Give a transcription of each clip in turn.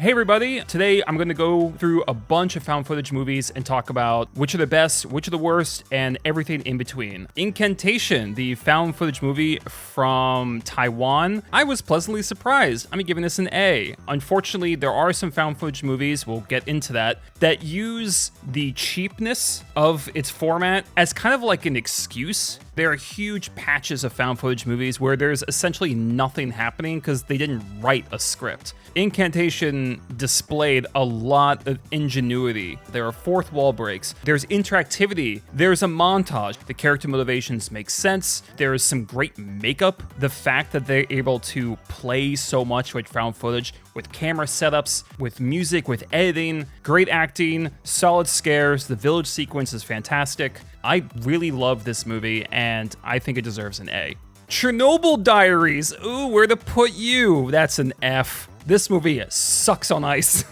Hey everybody, today I'm going to go through a bunch of found footage movies and talk about which are the best, which are the worst, and everything in between. Incantation, the found footage movie from Taiwan. I was pleasantly surprised. I'm giving this an A. Unfortunately, there are some found footage movies, we'll get into that use the cheapness of its format as kind of like an excuse. There are huge patches of found footage movies where there's essentially nothing happening because they didn't write a script. Incantation displayed a lot of ingenuity. There are fourth wall breaks. There's interactivity. There's a montage. The character motivations make sense. There is some great makeup. The fact that they're able to play so much with found footage, with camera setups, with music, with editing, great acting, solid scares. The village sequence is fantastic. I really love this movie, and I think it deserves an A. Chernobyl Diaries. Ooh, where to put you? That's an F. This movie sucks on ice.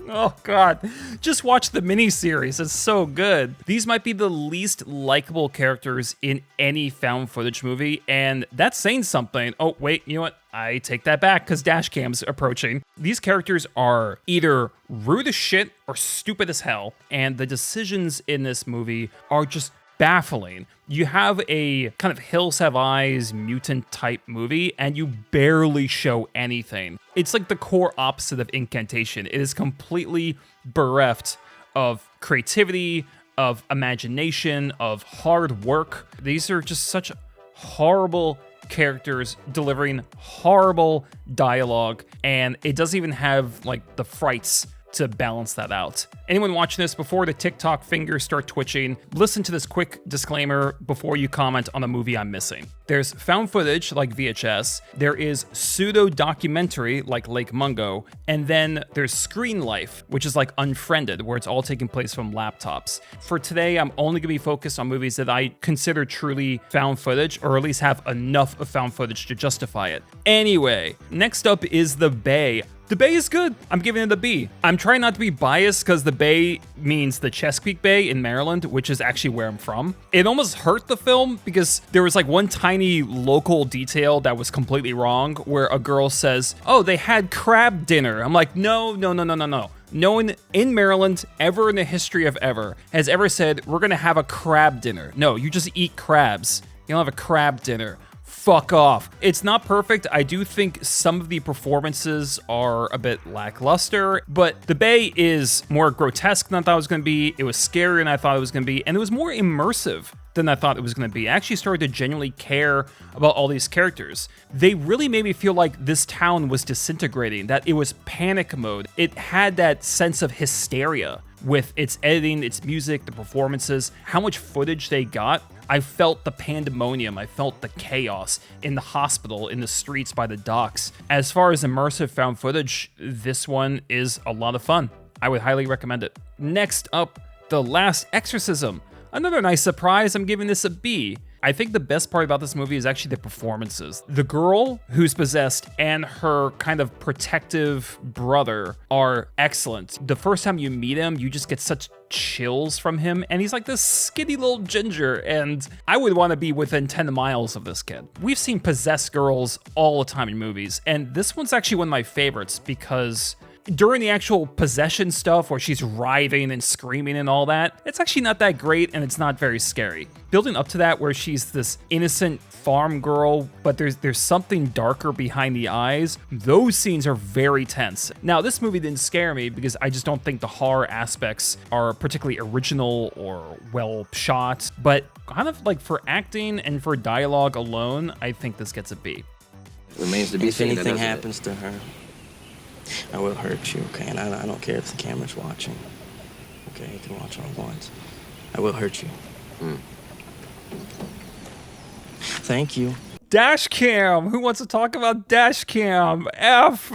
Oh God, just watch the miniseries, it's so good. These might be the least likable characters in any found footage movie, and that's saying something. Oh wait, you know what? I take that back because Dashcam's approaching. These characters are either rude as shit or stupid as hell, and the decisions in this movie are just baffling. You have a kind of Hills Have Eyes mutant type movie and you barely show anything. It's like the core opposite of Incantation. It is completely bereft of creativity, of imagination, of hard work. These are just such horrible characters delivering horrible dialogue, and it doesn't even have like the frights to balance that out. Anyone watching this, before the TikTok fingers start twitching, listen to this quick disclaimer before you comment on a movie I'm missing. There's found footage like VHS, there is pseudo-documentary like Lake Mungo, and then there's screen life, which is like Unfriended, where it's all taking place from laptops. For today, I'm only gonna be focused on movies that I consider truly found footage, or at least have enough of found footage to justify it. Anyway, next up is The Bay. The Bay is good. I'm giving it a B. I'm trying not to be biased because the Bay means the Chesapeake Bay in Maryland, which is actually where I'm from. It almost hurt the film because there was like one tiny local detail that was completely wrong where a girl says, oh, they had crab dinner. I'm like, no. No one in Maryland ever in the history of ever has ever said, we're gonna have a crab dinner. No, you just eat crabs. You don't have a crab dinner. Fuck off. It's not perfect. I do think some of the performances are a bit lackluster, but The Bay is more grotesque than I thought it was going to be. It was scarier than I thought it was going to be, and it was more immersive than I thought it was going to be. I actually started to genuinely care about all these characters. They really made me feel like this town was disintegrating, that it was panic mode. It had that sense of hysteria with its editing, its music, the performances, how much footage they got. I felt the pandemonium, I felt the chaos in the hospital, in the streets, by the docks. As far as immersive found footage, this one is a lot of fun. I would highly recommend it. Next up, The Last Exorcism. Another nice surprise, I'm giving this a B. I think the best part about this movie is actually the performances. The girl who's possessed and her kind of protective brother are excellent. The first time you meet him, you just get such chills from him, and he's like this skinny little ginger, and I would want to be within 10 miles of this kid. We've seen possessed girls all the time in movies, and this one's actually one of my favorites because during the actual possession stuff where she's writhing and screaming and all that, it's actually not that great and it's not very scary. Building up to that where she's this innocent farm girl, but there's something darker behind the eyes, those scenes are very tense. Now, this movie didn't scare me because I just don't think the horror aspects are particularly original or well shot, but kind of like for acting and for dialogue alone, I think this gets a B. Remains to be seen. If anything happens to her, I will hurt you, okay? And I don't care if the camera's watching. Okay, you can watch all at once. I will hurt you. Thank you. Dashcam! Who wants to talk about Dashcam? F!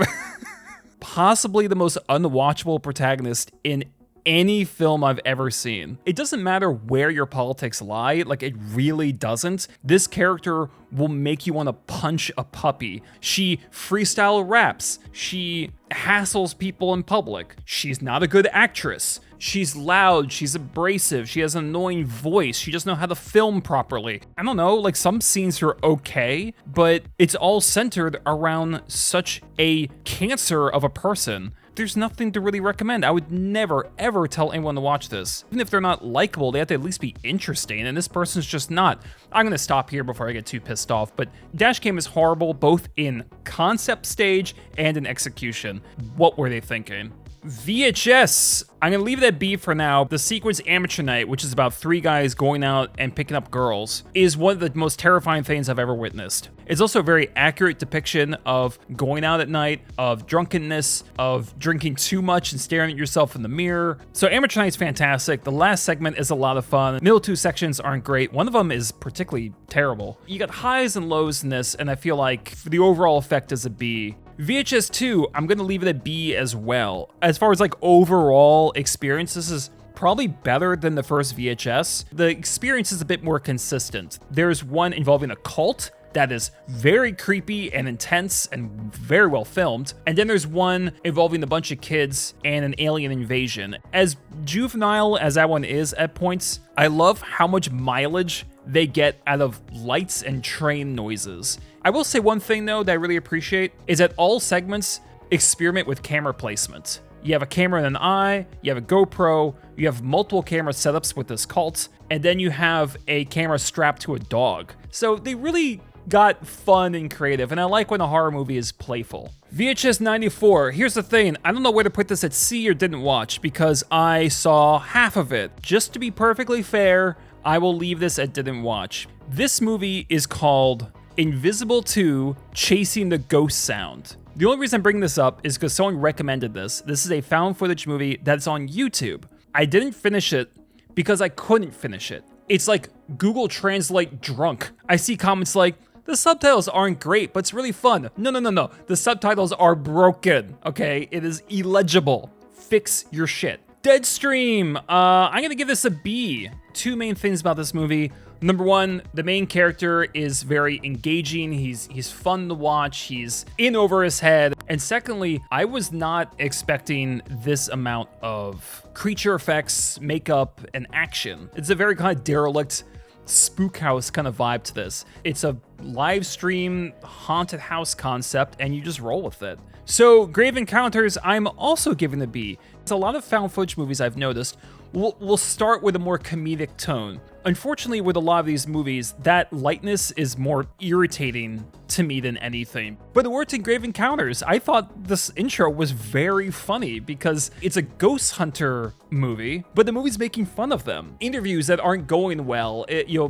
Possibly the most unwatchable protagonist in any film I've ever seen. It doesn't matter where your politics lie, like it really doesn't. This character will make you want to punch a puppy. She freestyle raps. She hassles people in public. She's not a good actress. She's loud, she's abrasive, she has an annoying voice, she doesn't know how to film properly. I don't know, like some scenes are okay, but it's all centered around such a cancer of a person there's nothing to really recommend. I would never, ever tell anyone to watch this. Even if they're not likable, they have to at least be interesting, and this person's just not. I'm gonna stop here before I get too pissed off, but Dashcam is horrible, both in concept stage and in execution. What were they thinking? VHS. I'm gonna leave it at B for now. The sequence Amateur Night, which is about 3 guys going out and picking up girls, is one of the most terrifying things I've ever witnessed. It's also a very accurate depiction of going out at night, of drunkenness, of drinking too much and staring at yourself in the mirror. So Amateur Night's fantastic. The last segment is a lot of fun. The middle 2 sections aren't great. One of them is particularly terrible. You got highs and lows in this, and I feel like the overall effect is a B. VHS 2, I'm gonna leave it at B as well. As far as like overall experience, this is probably better than the first VHS. The experience is a bit more consistent. There's one involving a cult that is very creepy and intense and very well filmed. And then there's one involving a bunch of kids and an alien invasion. As juvenile as that one is at points, I love how much mileage they get out of lights and train noises. I will say one thing though that I really appreciate is that all segments experiment with camera placement. You have a camera in an eye, you have a GoPro, you have multiple camera setups with this cult, and then you have a camera strapped to a dog. So they really got fun and creative, and I like when a horror movie is playful. VHS 94, here's the thing, I don't know where to put this at C or didn't watch because I saw half of it. Just to be perfectly fair, I will leave this at didn't watch. This movie is called Invisible 2: Chasing the Ghost Sound. The only reason I'm bringing this up is because someone recommended this. This is a found footage movie that's on YouTube. I didn't finish it because I couldn't finish it. It's like Google Translate drunk. I see comments like, the subtitles aren't great, but it's really fun. No. The subtitles are broken, okay? It is illegible. Fix your shit. Deadstream. I'm gonna give this a B. 2 main things about this movie. Number 1, the main character is very engaging. He's fun to watch. He's in over his head. And secondly, I was not expecting this amount of creature effects, makeup, and action. It's a very kind of derelict spook house kind of vibe to this. It's a live stream haunted house concept, and you just roll with it. So Grave Encounters, I'm also giving a B. It's a lot of found footage movies I've noticed. We'll start with a more comedic tone. Unfortunately, with a lot of these movies, that lightness is more irritating to me than anything. But it worked in Grave Encounters. I thought this intro was very funny because it's a ghost hunter movie, but the movie's making fun of them. Interviews that aren't going well,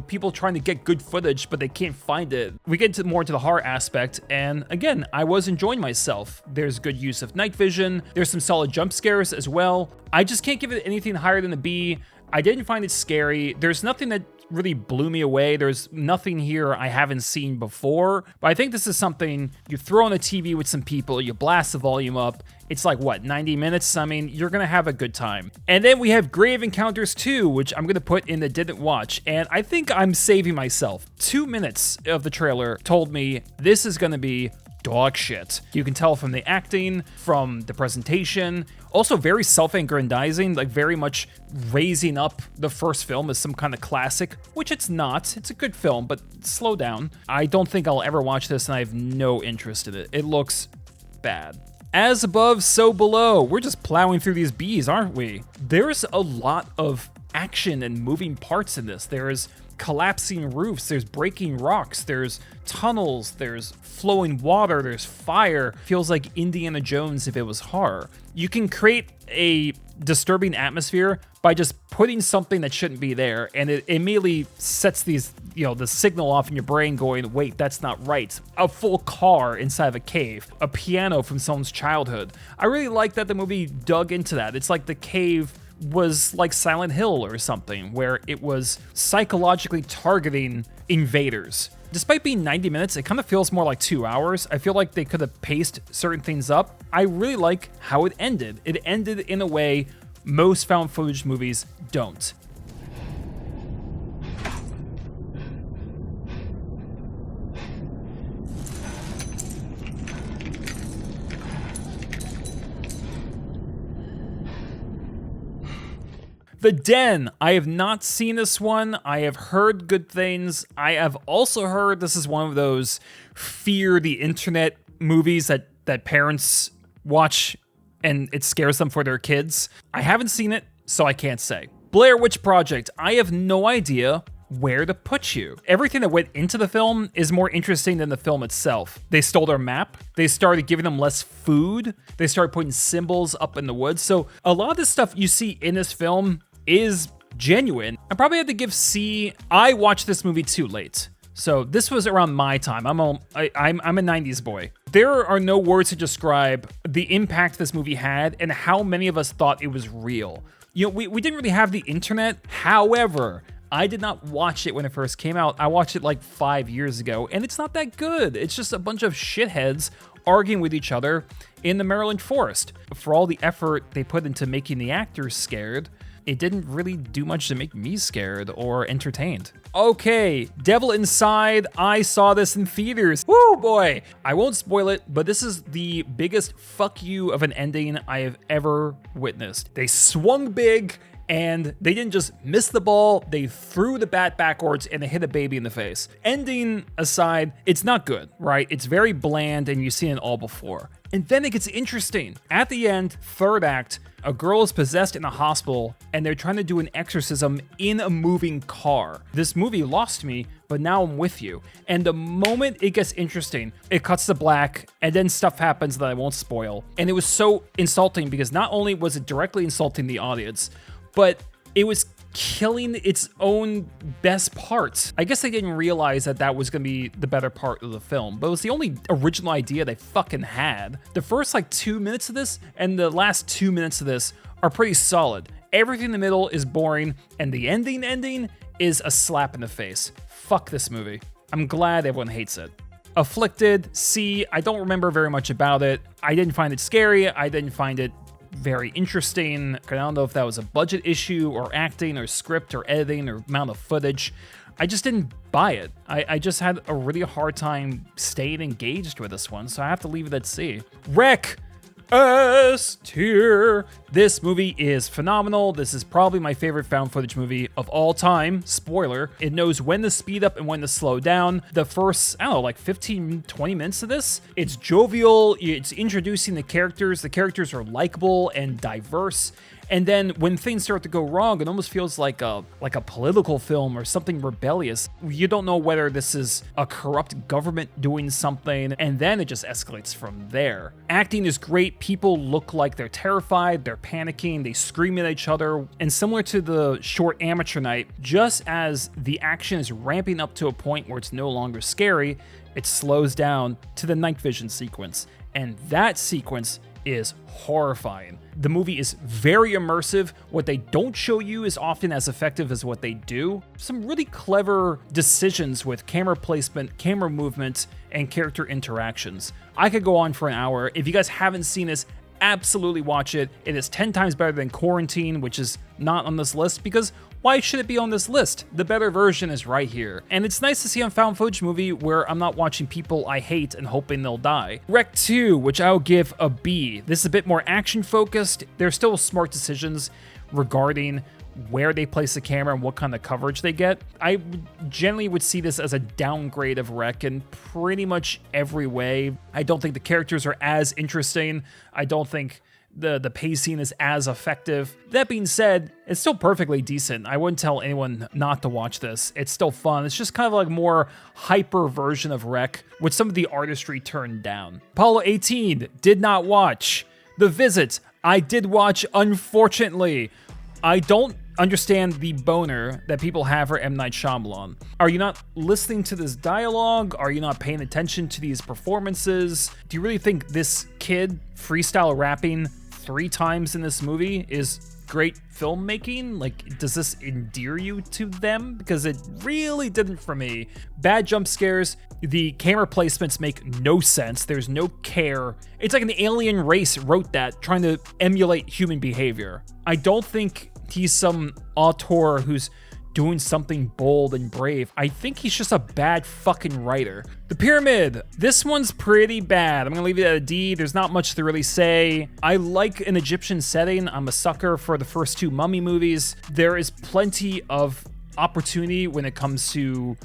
people trying to get good footage, but they can't find it. We get more into the horror aspect, and again, I was enjoying myself. There's good use of night vision. There's some solid jump scares as well. I just can't give it anything higher than a B. I didn't find it scary. There's nothing that really blew me away. There's nothing here I haven't seen before, but I think this is something you throw on a TV with some people, you blast the volume up. It's like, what, 90 minutes? I mean, you're gonna have a good time. And then we have Grave Encounters 2, which I'm gonna put in the didn't watch, and I think I'm saving myself. 2 minutes of the trailer told me this is gonna be dog shit. You can tell from the acting, from the presentation, also very self-aggrandizing, like very much raising up the first film as some kind of classic, which it's not. It's a good film, but slow down. I don't think I'll ever watch this, and I have no interest in it. It looks bad. As above, so below. We're just plowing through these B's, aren't we? There's a lot of action and moving parts in this. There's collapsing roofs, there's breaking rocks, there's tunnels, there's flowing water, there's fire. Feels like Indiana Jones if it was horror. You can create a disturbing atmosphere by just putting something that shouldn't be there, and it immediately sets these, the signal off in your brain going, wait, that's not right. A full car inside of a cave, a piano from someone's childhood. I really like that the movie dug into that. It's like the cave was like Silent Hill or something, where it was psychologically targeting invaders. Despite being 90 minutes, it kind of feels more like 2 hours. I feel like they could have paced certain things up. I really like how it ended. It ended in a way most found footage movies don't. The Den. I have not seen this one. I have heard good things. I have also heard this is one of those fear the internet movies that parents watch and it scares them for their kids. I haven't seen it, so I can't say. Blair Witch Project. I have no idea where to put you. Everything that went into the film is more interesting than the film itself. They stole their map. They started giving them less food. They started putting symbols up in the woods. So a lot of the stuff you see in this film is genuine. I probably have to give C. I watched this movie too late. So this was around my time. I'm a 90s boy. There are no words to describe the impact this movie had and how many of us thought it was real. You know, we didn't really have the internet. However, I did not watch it when it first came out. I watched it like 5 years ago, and it's not that good. It's just a bunch of shitheads arguing with each other in the Maryland forest. For all the effort they put into making the actors scared, it didn't really do much to make me scared or entertained. Okay, Devil Inside. I saw this in theaters. Woo, boy. I won't spoil it, but this is the biggest fuck you of an ending I have ever witnessed. They swung big, and they didn't just miss the ball, they threw the bat backwards and they hit a baby in the face. Ending aside, it's not good, right? It's very bland and you've seen it all before. And then it gets interesting. At the end, third act, a girl is possessed in a hospital and they're trying to do an exorcism in a moving car. This movie lost me, but now I'm with you. And the moment it gets interesting, it cuts to black and then stuff happens that I won't spoil. And it was so insulting because not only was it directly insulting the audience, but it was killing its own best parts. I guess they didn't realize that that was going to be the better part of the film, but it was the only original idea they fucking had. The first like 2 minutes of this and the last 2 minutes of this are pretty solid. Everything in the middle is boring, and the ending is a slap in the face. Fuck this movie. I'm glad everyone hates it. Afflicted, C. I don't remember very much about it. I didn't find it scary. I didn't find it very interesting. I don't know if that was a budget issue or acting or script or editing or amount of footage. I just didn't buy it. I just had a really hard time staying engaged with this one, so I have to leave it at C. Wreck! S tier. This movie is phenomenal. This is probably my favorite found footage movie of all time. Spoiler, it knows when to speed up and when to slow down. The first, I don't know, like 15, 20 minutes of this, it's jovial, it's introducing the characters. The characters are likable and diverse. And then when things start to go wrong, it almost feels like a political film or something rebellious. You don't know whether this is a corrupt government doing something, and then it just escalates from there. Acting is great. People look like they're terrified, they're panicking, they scream at each other. And similar to the short Amateur Night, just as the action is ramping up to a point where it's no longer scary, it slows down to the night vision sequence. And that sequence is horrifying. The movie is very immersive. What they don't show you is often as effective as what they do. Some really clever decisions with camera placement, camera movement, and character interactions. I could go on for an hour. If you guys haven't seen this, absolutely watch it. It is 10 times better than Quarantine, which is not on this list because why should it be on this list? The better version is right here. And it's nice to see a found footage movie where I'm not watching people I hate and hoping they'll die. Rec 2, which I'll give a B. This is a bit more action focused. There's still smart decisions regarding where they place the camera and what kind of coverage they get. I generally would see this as a downgrade of Rec in pretty much every way. I don't think the characters are as interesting. I don't think the pacing is as effective. That being said, it's still perfectly decent. I wouldn't tell anyone not to watch this. It's still fun. It's just kind of like a more hyper version of Rec with some of the artistry turned down. Apollo 18, did not watch. The Visit, I did watch, unfortunately. I don't understand the boner that people have for M. Night Shyamalan. Are you not listening to this dialogue? Are you not paying attention to these performances? Do you really think this kid freestyle rapping 3 times in this movie is great filmmaking? Like, does this endear you to them? Because it really didn't for me. Bad jump scares. The camera placements make no sense. There's no care. It's like an alien race wrote that, trying to emulate human behavior. I don't think he's some auteur who's doing something bold and brave. I think he's just a bad fucking writer. The Pyramid. This one's pretty bad. I'm gonna leave it at a D. There's not much to really say. I like an Egyptian setting. I'm a sucker for the first 2 Mummy movies. There is plenty of opportunity when it comes to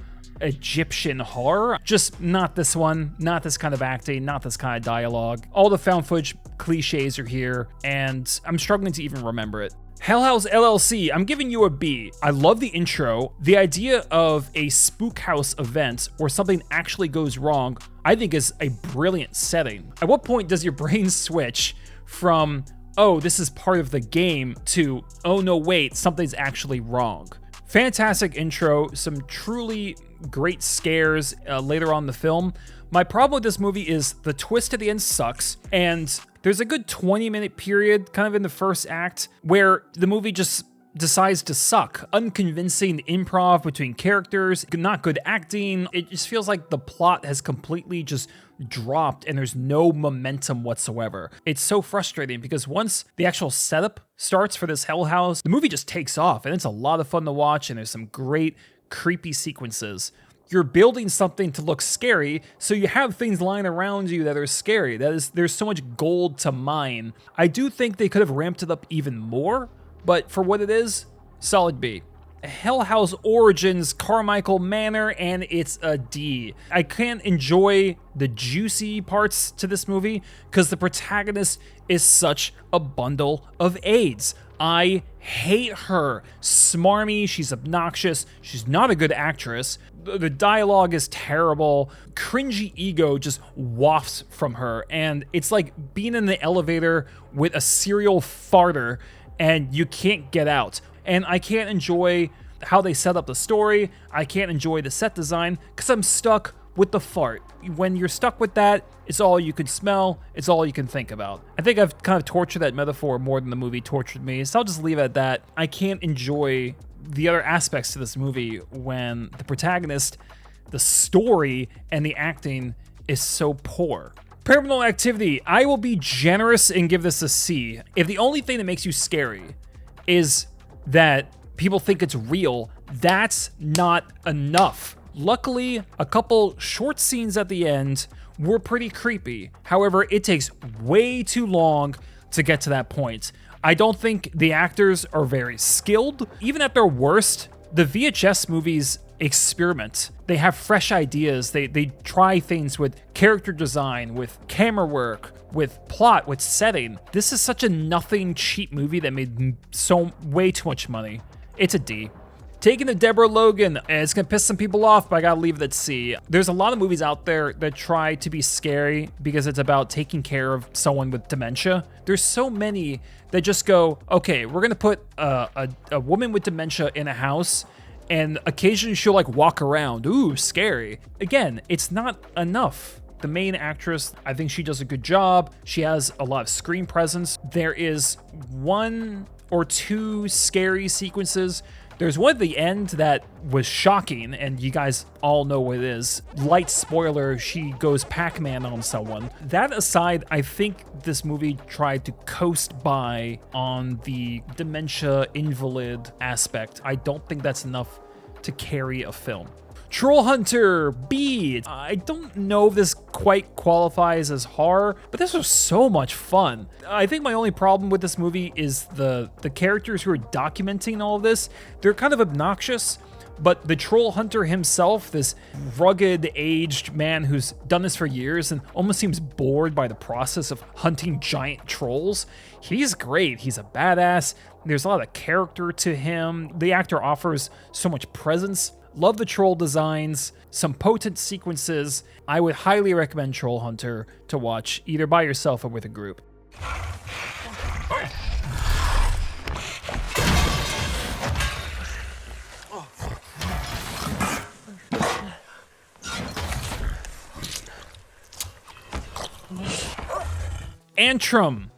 Egyptian horror. Just not this one, not this kind of acting, not this kind of dialogue. All the found footage cliches are here, and I'm struggling to even remember it. House LLC, I'm giving you a B. I love the intro. The idea of a spook house event where something actually goes wrong, I think is a brilliant setting. At what point does your brain switch from, oh, this is part of the game, to, oh no, wait, something's actually wrong? Fantastic intro, some truly great scares later on in the film. My problem with this movie is the twist at the end sucks, and there's a good 20-minute period kind of in the first act where the movie just decides to suck. Unconvincing improv between characters, not good acting. It just feels like the plot has completely just dropped and there's no momentum whatsoever. It's so frustrating because once the actual setup starts for this Hell House, the movie just takes off and it's a lot of fun to watch and there's some great creepy sequences. You're building something to look scary, so you have things lying around you that are scary. There's so much gold to mine. I do think they could have ramped it up even more, but for what it is, solid B. Hell House Origins, Carmichael Manor, and it's a D. I can't enjoy the juicy parts to this movie because the protagonist is such a bundle of AIDS. I hate her. Smarmy, she's obnoxious, she's not a good actress. The dialogue is terrible. Cringy ego just wafts from her, and it's like being in the elevator with a serial farter and you can't get out. And I can't enjoy how they set up the story. I can't enjoy the set design because I'm stuck with the fart. When you're stuck with that, it's all you can smell, it's all you can think about. I think I've kind of tortured that metaphor more than the movie tortured me, so I'll just leave it at that. I can't enjoy the other aspects to this movie when the protagonist, the story, and the acting is so poor. Paranormal Activity, I will be generous and give this a C. If the only thing that makes you scary is that people think it's real, that's not enough. Luckily, a couple short scenes at the end were pretty creepy. However, it takes way too long to get to that point. I don't think the actors are very skilled. Even at their worst, the VHS movies experiment. They have fresh ideas. They try things with character design, with camera work, with plot, with setting. This is such a nothing cheap movie that made way too much money. It's a D. Taking the Deborah Logan, it's gonna piss some people off, but I gotta leave it at C. There's a lot of movies out there that try to be scary because it's about taking care of someone with dementia. There's so many that just go, okay, we're gonna put a woman with dementia in a house, and occasionally she'll like walk around, ooh, scary. Again, it's not enough. The main actress, I think she does a good job. She has a lot of screen presence. There is one or two scary sequences. There's one at the end that was shocking, and you guys all know what it is. Light spoiler, she goes Pac-Man on someone. That aside, I think this movie tried to coast by on the dementia invalid aspect. I don't think that's enough to carry a film. Troll Hunter, B. I don't know if this quite qualifies as horror, but this was so much fun. I think my only problem with this movie is the characters who are documenting all of this. They're kind of obnoxious, but the Troll Hunter himself, this rugged, aged man who's done this for years and almost seems bored by the process of hunting giant trolls, he's great. He's a badass. There's a lot of character to him. The actor offers so much presence. Love the troll designs, some potent sequences. I would highly recommend Troll Hunter to watch either by yourself or with a group. Antrum,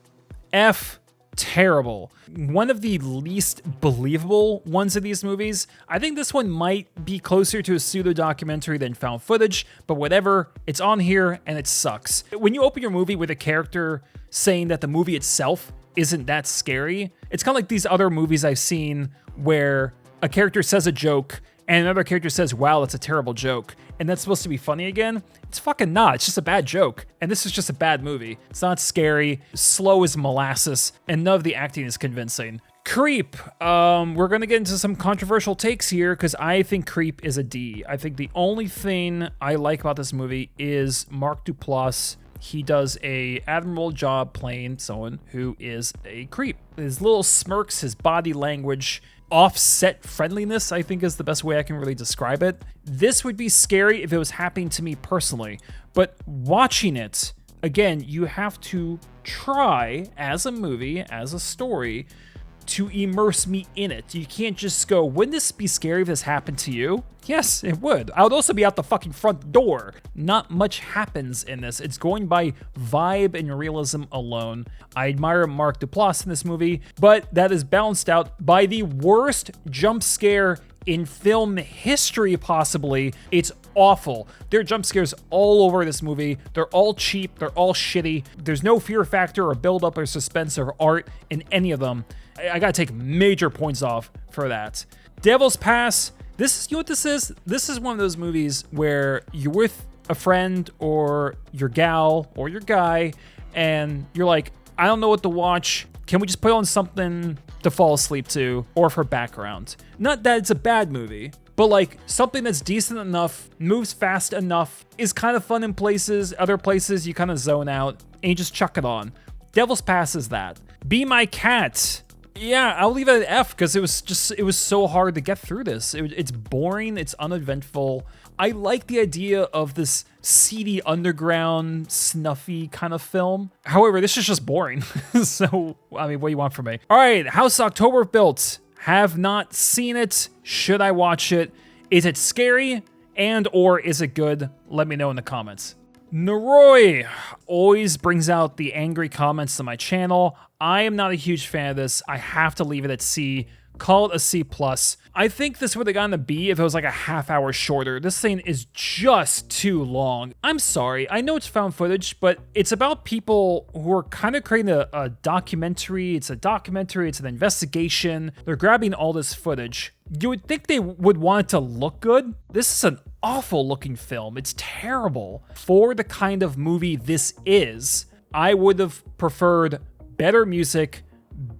F, terrible. One of the least believable ones of these movies. I think this one might be closer to a pseudo-documentary than found footage, but whatever, it's on here and it sucks. When you open your movie with a character saying that the movie itself isn't that scary, it's kind of like these other movies I've seen where a character says a joke and another character says, wow, that's a terrible joke, and that's supposed to be funny again, it's fucking not. It's just a bad joke. And this is just a bad movie. It's not scary, slow as molasses, and none of the acting is convincing. Creep. We're going to get into some controversial takes here because I think Creep is a D. I think the only thing I like about this movie is Mark Duplass. He does a admirable job playing someone who is a creep. His little smirks, his body language, offset friendliness, I think is the best way I can really describe it. This would be scary if it was happening to me personally, but watching it, again, you have to try as a movie, as a story, to immerse me in it. You can't just go, wouldn't this be scary if this happened to you? Yes, it would. I would also be out the fucking front door. Not much happens in this. It's going by vibe and realism alone. I admire Mark Duplass in this movie, but that is balanced out by the worst jump scare in film history, possibly. It's awful. There are jump scares all over this movie. They're all cheap. They're all shitty. There's no fear factor or build up or suspense or art in any of them. I gotta take major points off for that. Devil's Pass. This is, you know what this is? This is one of those movies where you're with a friend or your gal or your guy, and you're like, I don't know what to watch. Can we just put on something to fall asleep to or for background? Not that it's a bad movie, but like something that's decent enough, moves fast enough, is kind of fun in places. Other places you kind of zone out and you just chuck it on. Devil's Pass is that. Be My Cat. Yeah, I'll leave it at F because it was so hard to get through this. It's boring, it's uneventful. I like the idea of this seedy underground, snuffy kind of film. However, this is just boring. So, I mean, what do you want from me? All right, House October Built. Have not seen it. Should I watch it? Is it scary and or is it good? Let me know in the comments. Noroi always brings out the angry comments on my channel. I am not a huge fan of this. I have to leave it at C. Call it a C+. I think this would have gotten a B if it was like a half hour shorter. This thing is just too long. I'm sorry. I know it's found footage, but it's about people who are kind of creating a documentary. It's a documentary. It's an investigation. They're grabbing all this footage. You would think they would want it to look good. This is an awful looking film. It's terrible. For the kind of movie this is, I would have preferred better music,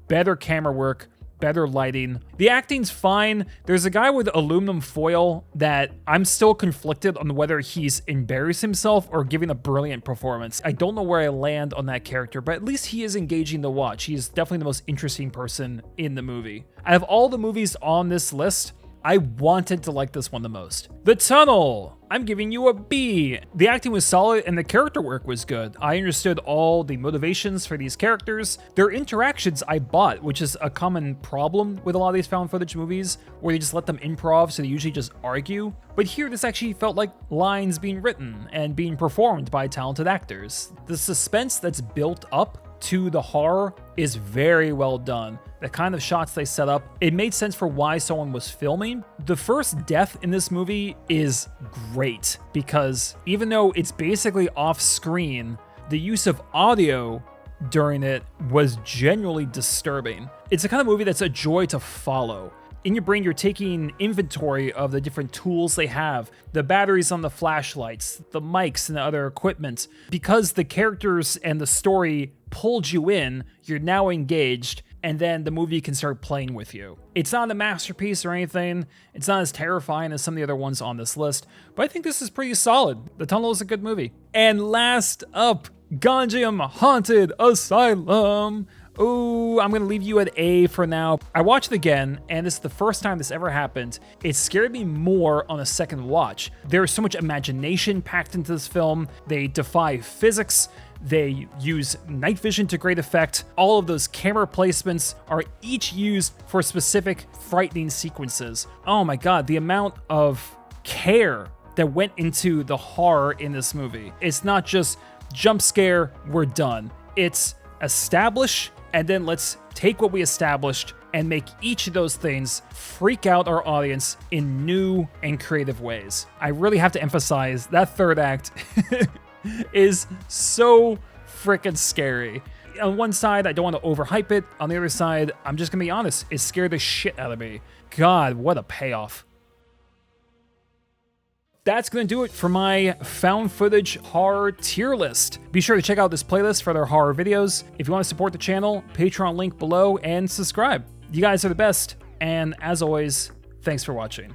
better camera work, better lighting. The acting's fine. There's a guy with aluminum foil that I'm still conflicted on whether he's embarrassed himself or giving a brilliant performance. I don't know where I land on that character, but at least he is engaging to watch. He is definitely the most interesting person in the movie. Out of all the movies on this list, I wanted to like this one the most. The Tunnel. I'm giving you a B. The acting was solid and the character work was good. I understood all the motivations for these characters. Their interactions I bought, which is a common problem with a lot of these found footage movies, where they just let them improv, so they usually just argue. But here, this actually felt like lines being written and being performed by talented actors. The suspense that's built up to the horror is very well done. The kind of shots they set up, it made sense for why someone was filming. The first death in this movie is great because even though it's basically off screen, the use of audio during it was genuinely disturbing. It's the kind of movie that's a joy to follow. In your brain, you're taking inventory of the different tools they have, the batteries on the flashlights, the mics and the other equipment. Because the characters and the story pulled you in, you're now engaged, and then the movie can start playing with you. It's not a masterpiece or anything. It's not as terrifying as some of the other ones on this list, but I think this is pretty solid. The Tunnel is a good movie. And last up, Gonjiam Haunted Asylum. Ooh, I'm gonna leave you at A for now. I watched it again, and this is the first time this ever happened. It scared me more on a second watch. There's so much imagination packed into this film. They defy physics. They use night vision to great effect. All of those camera placements are each used for specific frightening sequences. Oh my God, the amount of care that went into the horror in this movie. It's not just jump scare, we're done. It's establish, and then let's take what we established and make each of those things freak out our audience in new and creative ways. I really have to emphasize that third act is so freaking scary. On one side, I don't want to overhype it. On the other side, I'm just gonna be honest, it scared the shit out of me. God, what a payoff. that's going to do it for my found footage horror tier list. Be sure to check out this playlist for other horror videos. If you want to support the channel, Patreon link below, and subscribe. You guys are the best, and as always, thanks for watching.